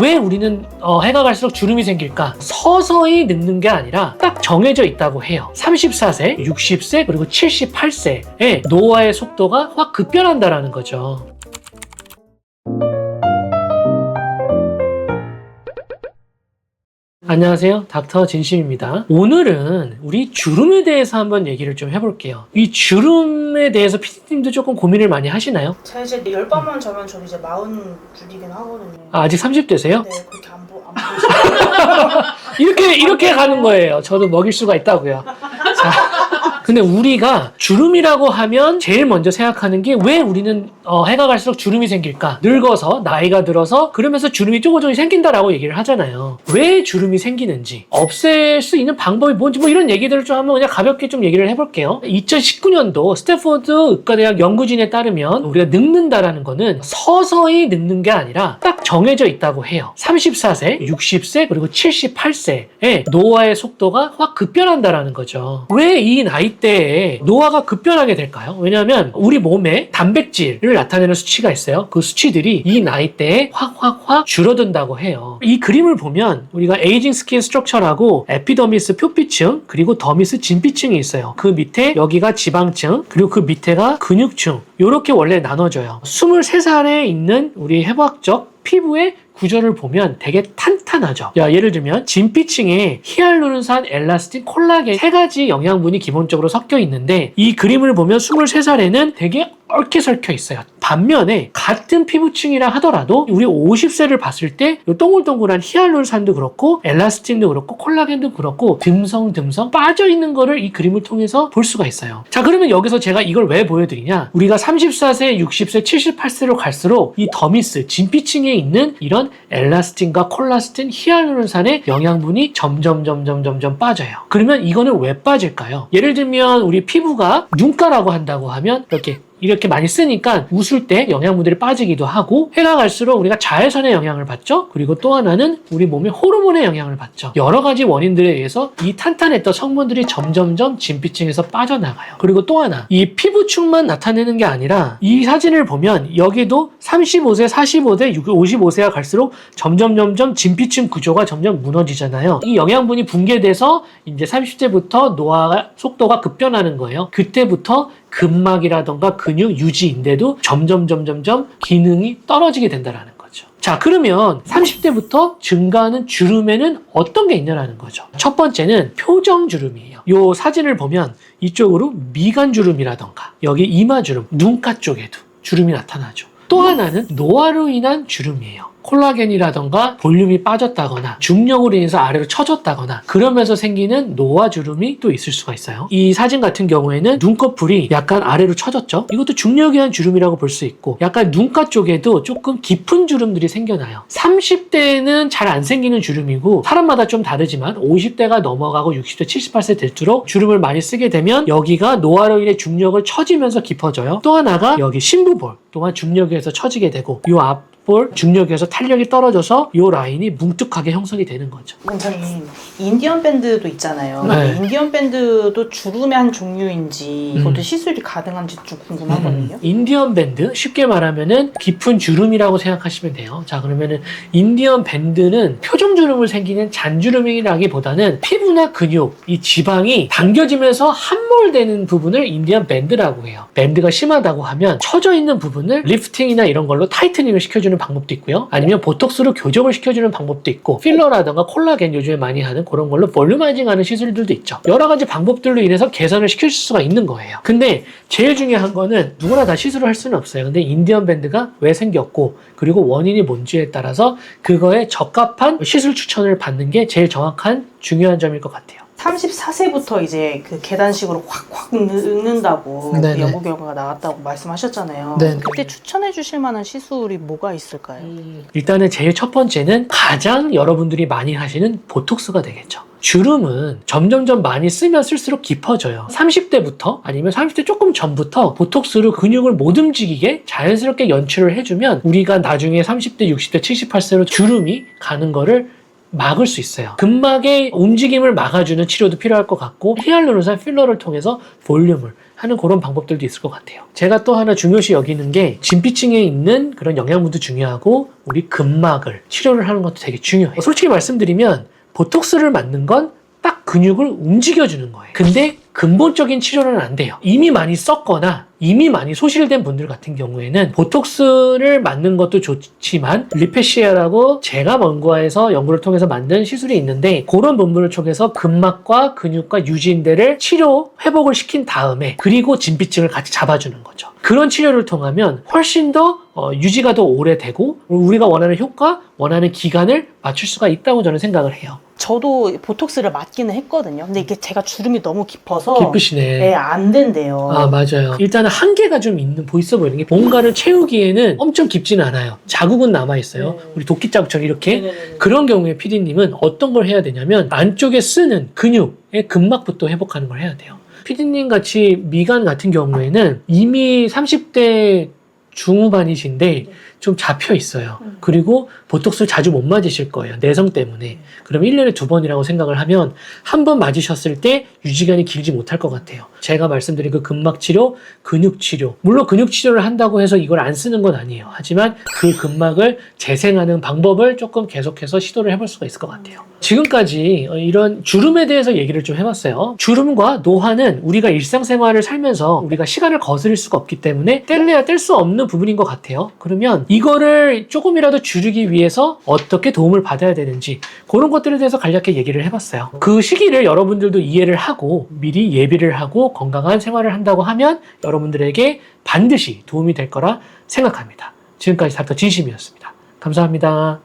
왜 우리는 해가 갈수록 주름이 생길까? 서서히 늙는 게 아니라 딱 정해져 있다고 해요. 34세, 60세, 그리고 78세의 노화의 속도가 확 급변한다라는 거죠. 안녕하세요. 닥터 진심입니다. 오늘은 우리 주름에 대해서 한번 얘기를 좀 해볼게요. 이 주름에 대해서 PD님도 조금 고민을 많이 하시나요? 제가 이제 10밤만 자면 저 이제 40줄이긴 하거든요. 아직 30대세요? 네, 그렇게 안 보이시죠? 이렇게 가는 거예요. 저도 먹일 수가 있다고요. 자, 근데 우리가 주름이라고 하면 제일 먼저 생각하는 게 왜 우리는 해가 갈수록 주름이 생길까? 늙어서 나이가 들어서 그러면서 주름이 조금조금 생긴다라고 얘기를 하잖아요. 왜 주름이 생기는지, 없앨 수 있는 방법이 뭔지 뭐 이런 얘기들을 좀 한번 그냥 가볍게 좀 얘기를 해볼게요. 2019년도 스탠포드 의과대학 연구진에 따르면 우리가 늙는다라는 거는 서서히 늙는 게 아니라 딱 정해져 있다고 해요. 34세, 60세, 그리고 78세의 노화의 속도가 확 급변한다라는 거죠. 왜 이 나이대에 노화가 급변하게 될까요? 왜냐하면 우리 몸에 단백질을 나타내는 수치가 있어요. 그 수치들이 이 나이대에 확 줄어든다고 해요. 이 그림을 보면 우리가 에이징 스킨 스트럭처라고 에피더미스 표피층, 그리고 더미스 진피층이 있어요. 그 밑에 여기가 지방층, 그리고 그 밑에가 근육층, 이렇게 원래 나눠져요. 23살에 있는 우리 해부학적 피부의 구조를 보면 되게 탄탄하죠. 예를 들면 진피층에 히알루론산, 엘라스틴, 콜라겐 세 가지 영양분이 기본적으로 섞여 있는데 이 그림을 보면 23살에는 되게 얽혀 설켜 있어요. 반면에 같은 피부층이라 하더라도 우리 50세를 봤을 때 이 동글동글한 히알루론산도 그렇고 엘라스틴도 그렇고 콜라겐도 그렇고 듬성듬성 빠져있는 거를 이 그림을 통해서 볼 수가 있어요. 자, 그러면 여기서 제가 이걸 왜 보여드리냐? 우리가 34세, 60세, 78세로 갈수록 이 더미스, 진피층에 있는 이런 엘라스틴과 콜라스틴, 히알루론산의 영양분이 점점 빠져요. 그러면 이거는 왜 빠질까요? 예를 들면 우리 피부가 눈가라고 한다고 하면 이렇게 많이 쓰니까 웃을 때 영양분들이 빠지기도 하고 해가 갈수록 우리가 자외선의 영향을 받죠. 그리고 또 하나는 우리 몸의 호르몬의 영향을 받죠. 여러 가지 원인들에 의해서 이 탄탄했던 성분들이 점점점 진피층에서 빠져나가요. 그리고 또 하나, 이 피부층만 나타내는 게 아니라 이 사진을 보면 여기도 35세, 45세, 55세가 갈수록 점점 진피층 구조가 점점 무너지잖아요. 이 영양분이 붕괴돼서 이제 30대부터 노화 속도가 급변하는 거예요. 그때부터 근막이라던가 근육 유지인데도 점점 기능이 떨어지게 된다는 거죠. 자, 그러면 30대부터 증가하는 주름에는 어떤 게 있냐라는 거죠. 첫 번째는 표정 주름이에요. 이 사진을 보면 이쪽으로 미간 주름이라던가 여기 이마 주름, 눈가 쪽에도 주름이 나타나죠. 또 하나는 노화로 인한 주름이에요. 콜라겐이라던가 볼륨이 빠졌다거나 중력으로 인해서 아래로 처졌다거나 그러면서 생기는 노화 주름이 또 있을 수가 있어요. 이 사진 같은 경우에는 눈꺼풀이 약간 아래로 처졌죠. 이것도 중력에 의한 주름이라고 볼 수 있고 약간 눈가 쪽에도 조금 깊은 주름들이 생겨나요. 30대에는 잘 안 생기는 주름이고 사람마다 좀 다르지만 50대가 넘어가고 60대, 78세 될수록 주름을 많이 쓰게 되면 여기가 노화로 인해 중력을 처지면서 깊어져요. 또 하나가 여기 심부볼 또한 중력에 의해서 처지게 되고 이 앞볼 중력에서 탄력이 떨어져서 이 라인이 뭉툭하게 형성이 되는 거죠. 원장님, 인디언 밴드도 있잖아요. 네. 인디언 밴드도 주름의 한 종류인지 이것도 시술이 가능한지 좀 궁금하거든요. 인디언 밴드, 쉽게 말하면은 깊은 주름이라고 생각하시면 돼요. 자, 그러면은 인디언 밴드는 표정 주름을 생기는 잔주름이라기보다는 피부나 근육, 이 지방이 당겨지면서 함몰되는 부분을 인디언 밴드라고 해요. 밴드가 심하다고 하면 처져 있는 부분을 리프팅이나 이런 걸로 타이트닝을 시켜주는 방법도 있고요. 아니면 보톡스로 교정을 시켜주는 방법도 있고 필러라든가 콜라겐 요즘에 많이 하는 그런 걸로 볼륨하징하는 시술들도 있죠. 여러 가지 방법들로 인해서 개선을 시킬 수가 있는 거예요. 근데 제일 중요한 거는 누구나 다 시술을 할 수는 없어요. 근데 인디언 밴드가 왜 생겼고 그리고 원인이 뭔지에 따라서 그거에 적합한 시술 추천을 받는 게 제일 정확한 중요한 점일 것 같아요. 34세부터 이제 그 계단식으로 확 늙는다고 그 연구 결과가 나왔다고 말씀하셨잖아요. 네네. 그때 추천해 주실 만한 시술이 뭐가 있을까요? 일단은 제일 첫 번째는 가장 여러분들이 많이 하시는 보톡스가 되겠죠. 주름은 점점점 많이 쓰면 쓸수록 깊어져요. 30대부터 아니면 30대 조금 전부터 보톡스로 근육을 못 움직이게 자연스럽게 연출을 해주면 우리가 나중에 30대, 60대, 78세로 주름이 가는 거를 막을 수 있어요. 근막의 움직임을 막아주는 치료도 필요할 것 같고 히알루론산 필러를 통해서 볼륨을 하는 그런 방법들도 있을 것 같아요. 제가 또 하나 중요시 여기는 게 진피층에 있는 그런 영양분도 중요하고 우리 근막을 치료를 하는 것도 되게 중요해요. 솔직히 말씀드리면 보톡스를 맞는 건 딱 근육을 움직여주는 거예요. 근데 근본적인 치료는 안 돼요. 이미 많이 썼거나 이미 많이 소실된 분들 같은 경우에는 보톡스를 맞는 것도 좋지만 리페시아라고 제가 원고에서 연구를 통해서 만든 시술이 있는데 그런 본문을 통해서 근막과 근육과 유지인대를 치료 회복을 시킨 다음에 그리고 진피층을 같이 잡아주는 거죠. 그런 치료를 통하면 훨씬 더 유지가 더 오래되고 우리가 원하는 효과, 원하는 기간을 맞출 수가 있다고 저는 생각을 해요. 저도 보톡스를 맞기는 했거든요. 근데 이게 제가 주름이 너무 깊어서 깊으시네. 네, 안 된대요. 아, 맞아요. 일단은 한계가 좀 있어 보이는 게 뭔가를 채우기에는 엄청 깊지는 않아요. 자국은 남아있어요. 네. 우리 도끼 자국처럼 이렇게. 네네네. 그런 경우에 PD님은 어떤 걸 해야 되냐면 안쪽에 쓰는 근육의 근막부터 회복하는 걸 해야 돼요. PD님 같이 미간 같은 경우에는 이미 30대 중후반이신데 좀 잡혀 있어요. 그리고 보톡스를 자주 못 맞으실 거예요. 내성 때문에. 그럼 1년에 2번이라고 생각을 하면 한 번 맞으셨을 때 유지기간이 길지 못할 것 같아요. 제가 말씀드린 그 근막 치료, 근육 치료. 물론 근육 치료를 한다고 해서 이걸 안 쓰는 건 아니에요. 하지만 그 근막을 재생하는 방법을 조금 계속해서 시도를 해볼 수가 있을 것 같아요. 지금까지 이런 주름에 대해서 얘기를 좀 해봤어요. 주름과 노화는 우리가 일상생활을 살면서 우리가 시간을 거스릴 수가 없기 때문에 뗄래야 뗄 수 없는 부분인 것 같아요. 그러면 이거를 조금이라도 줄이기 위해서 어떻게 도움을 받아야 되는지 그런 것들에 대해서 간략하게 얘기를 해봤어요. 그 시기를 여러분들도 이해를 하고 미리 예비를 하고 건강한 생활을 한다고 하면 여러분들에게 반드시 도움이 될 거라 생각합니다. 지금까지 닥터 진심이었습니다. 감사합니다.